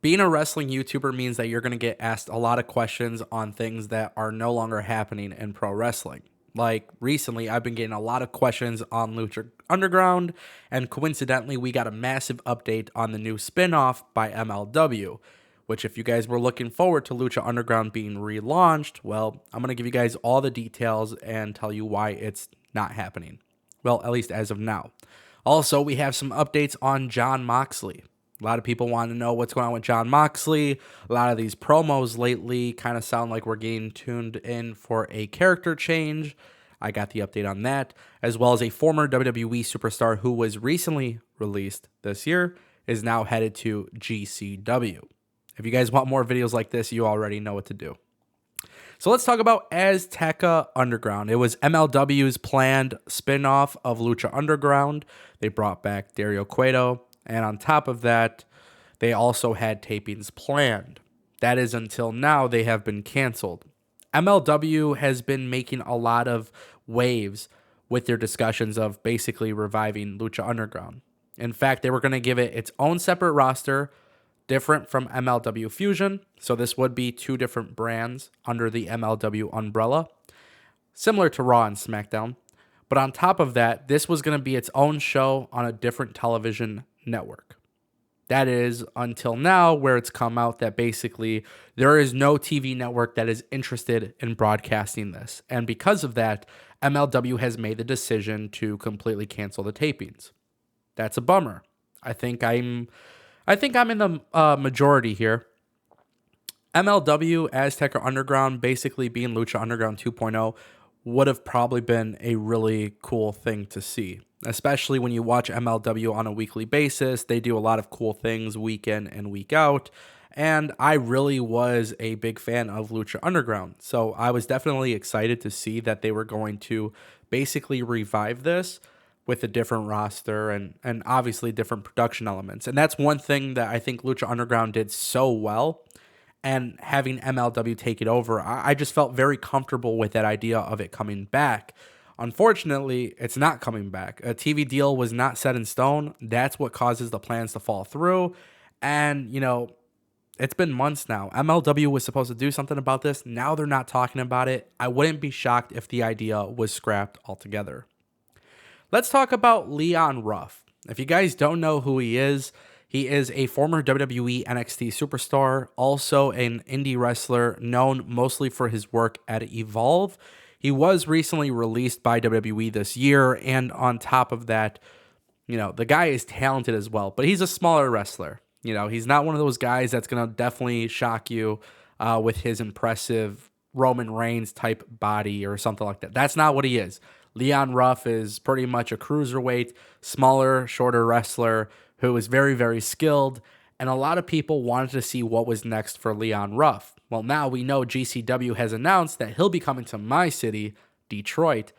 Being a wrestling YouTuber means that you're going to get asked a lot of questions on things that are no longer happening in pro wrestling. Like recently, I've been getting a lot of questions on Lucha Underground, and coincidentally, we got a massive update on the new spinoff by MLW, which if you guys were looking forward to Lucha Underground being relaunched, well, I'm going to give you guys all the details and tell you why it's not happening. Well, at least as of now. Also, we have some updates on Jon Moxley. A lot of people want to know what's going on with Jon Moxley. A lot of these promos lately kind of sound like we're getting tuned in for a character change. I got the update on that, as well as a former WWE superstar who was recently released this year is now headed to GCW. If you guys want more videos like this, you already know what to do. So let's talk about Azteca Underground. It was MLW's planned spinoff of Lucha Underground. They brought back Dario Cueto, and on top of that, they also had tapings planned. That is until now they have been canceled. MLW has been making a lot of waves with their discussions of basically reviving Lucha Underground. In fact, they were going to give it its own separate roster, different from MLW Fusion. So this would be two different brands under the MLW umbrella, similar to Raw and SmackDown. But on top of that, this was going to be its own show on a different television network. That is until now where it's come out that basically there is no TV network that is interested in broadcasting this. And because of that, MLW has made the decision to completely cancel the tapings. That's a bummer. I think I'm in the majority here. MLW, Azteca Underground, basically being Lucha Underground 2.0, would have probably been a really cool thing to see, especially when you watch MLW on a weekly basis. They do a lot of cool things week in and week out, and I really was a big fan of Lucha Underground, so I was definitely excited to see that they were going to basically revive this with a different roster and obviously different production elements. And that's one thing that I think Lucha Underground did so well. And having MLW take it over, I just felt very comfortable with that idea of it coming back. Unfortunately, it's not coming back. A TV deal was not set in stone. That's what causes the plans to fall through. And, it's been months now. MLW was supposed to do something about this. Now they're not talking about it. I wouldn't be shocked if the idea was scrapped altogether. Let's talk about Leon Ruff. If you guys don't know who he is a former WWE NXT superstar, also an indie wrestler known mostly for his work at Evolve. He was recently released by WWE this year, and on top of that, the guy is talented as well, but he's a smaller wrestler. He's not one of those guys that's going to definitely shock you with his impressive Roman Reigns type body or something like that. That's not what he is. Leon Ruff is pretty much a cruiserweight, smaller, shorter wrestler who is very, very skilled, and a lot of people wanted to see what was next for Leon Ruff. Well, now we know GCW has announced that he'll be coming to my city, Detroit,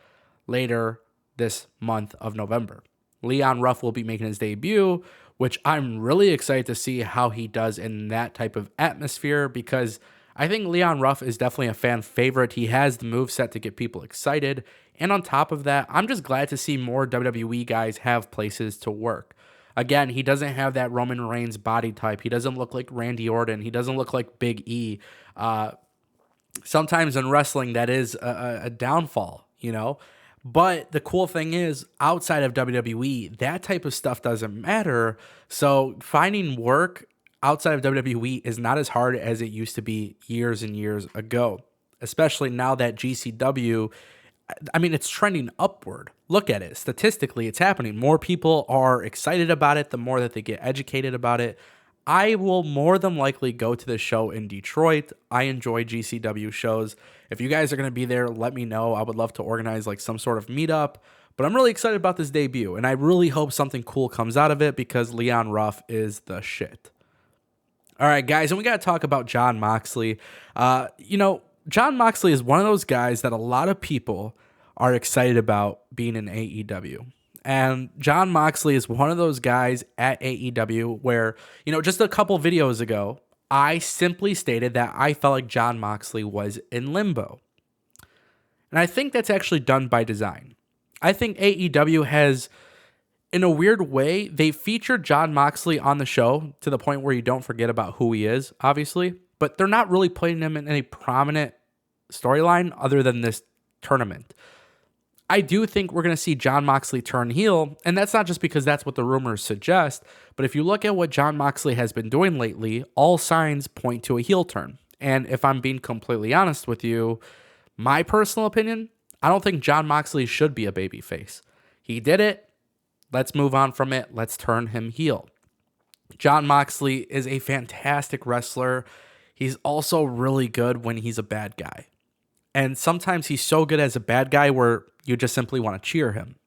later this month of November. Leon Ruff will be making his debut, which I'm really excited to see how he does in that type of atmosphere, because I think Leon Ruff is definitely a fan favorite. He has the moveset to get people excited. And on top of that, I'm just glad to see more WWE guys have places to work. Again, he doesn't have that Roman Reigns body type. He doesn't look like Randy Orton. He doesn't look like Big E. Sometimes in wrestling, that is a downfall, But the cool thing is, outside of WWE, that type of stuff doesn't matter. So finding work outside of WWE is not as hard as it used to be years and years ago, especially now that GCW, it's trending upward. Look at it. Statistically, it's happening. More people are excited about it the more that they get educated about it. I will more than likely go to the show in Detroit. I enjoy GCW shows. If you guys are going to be there, let me know. I would love to organize some sort of meetup. But I'm really excited about this debut, and I really hope something cool comes out of it because Leon Ruff is the shit. All right, guys, and we got to talk about Jon Moxley. Jon Moxley is one of those guys that a lot of people are excited about being in AEW. And Jon Moxley is one of those guys at AEW where, just a couple videos ago, I simply stated that I felt like Jon Moxley was in limbo. And I think that's actually done by design. I think AEW has in a weird way, they featured Jon Moxley on the show to the point where you don't forget about who he is, obviously, but they're not really putting him in any prominent storyline other than this tournament. I do think we're going to see Jon Moxley turn heel, and that's not just because that's what the rumors suggest, but if you look at what Jon Moxley has been doing lately, all signs point to a heel turn. And if I'm being completely honest with you, my personal opinion, I don't think Jon Moxley should be a babyface. He did it. Let's move on from it. Let's turn him heel. Jon Moxley is a fantastic wrestler. He's also really good when he's a bad guy. And sometimes he's so good as a bad guy where you just simply want to cheer him.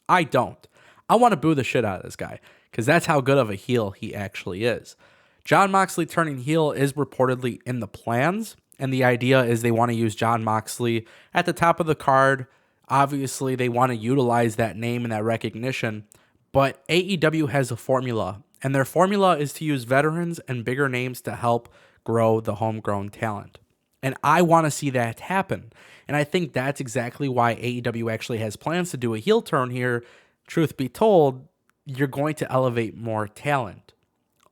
I don't. I want to boo the shit out of this guy because that's how good of a heel he actually is. Jon Moxley turning heel is reportedly in the plans, and the idea is they want to use Jon Moxley at the top of the card. Obviously, they want to utilize that name and that recognition, but AEW has a formula, and their formula is to use veterans and bigger names to help grow the homegrown talent. And I want to see that happen. And I think that's exactly why AEW actually has plans to do a heel turn here. Truth be told, you're going to elevate more talent.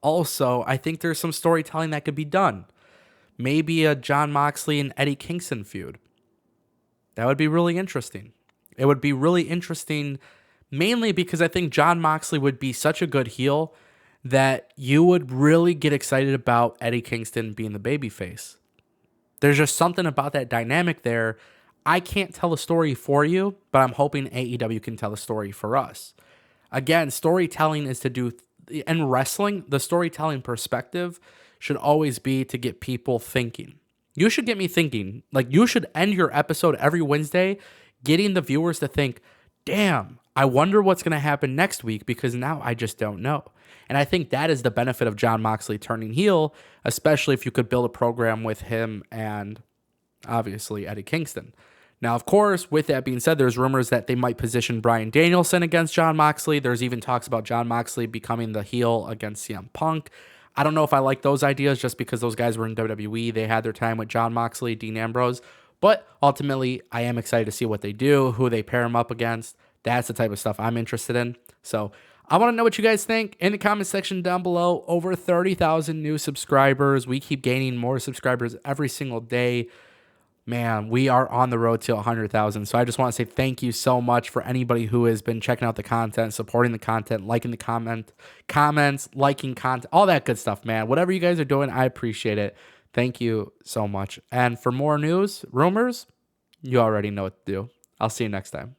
Also, I think there's some storytelling that could be done. Maybe a Jon Moxley and Eddie Kingston feud. That would be really interesting. It would be really interesting mainly because I think Jon Moxley would be such a good heel that you would really get excited about Eddie Kingston being the babyface. There's just something about that dynamic there. I can't tell a story for you, but I'm hoping AEW can tell a story for us. Again, storytelling is to do, in wrestling, the storytelling perspective should always be to get people thinking. You should get me thinking. Like, you should end your episode every Wednesday getting the viewers to think, damn, I wonder what's going to happen next week because now I just don't know. And I think that is the benefit of Jon Moxley turning heel, especially if you could build a program with him and obviously Eddie Kingston. Now, of course, with that being said, there's rumors that they might position Bryan Danielson against Jon Moxley. There's even talks about Jon Moxley becoming the heel against CM Punk. I don't know if I like those ideas just because those guys were in WWE. They had their time with Jon Moxley, Dean Ambrose. But ultimately, I am excited to see what they do, who they pair him up against. That's the type of stuff I'm interested in. So I want to know what you guys think in the comment section down below. Over 30,000 new subscribers. We keep gaining more subscribers every single day. Man, we are on the road to 100,000. So I just want to say thank you so much for anybody who has been checking out the content, supporting the content, liking the comments, liking content, all that good stuff, man. Whatever you guys are doing, I appreciate it. Thank you so much. And for more news, rumors, you already know what to do. I'll see you next time.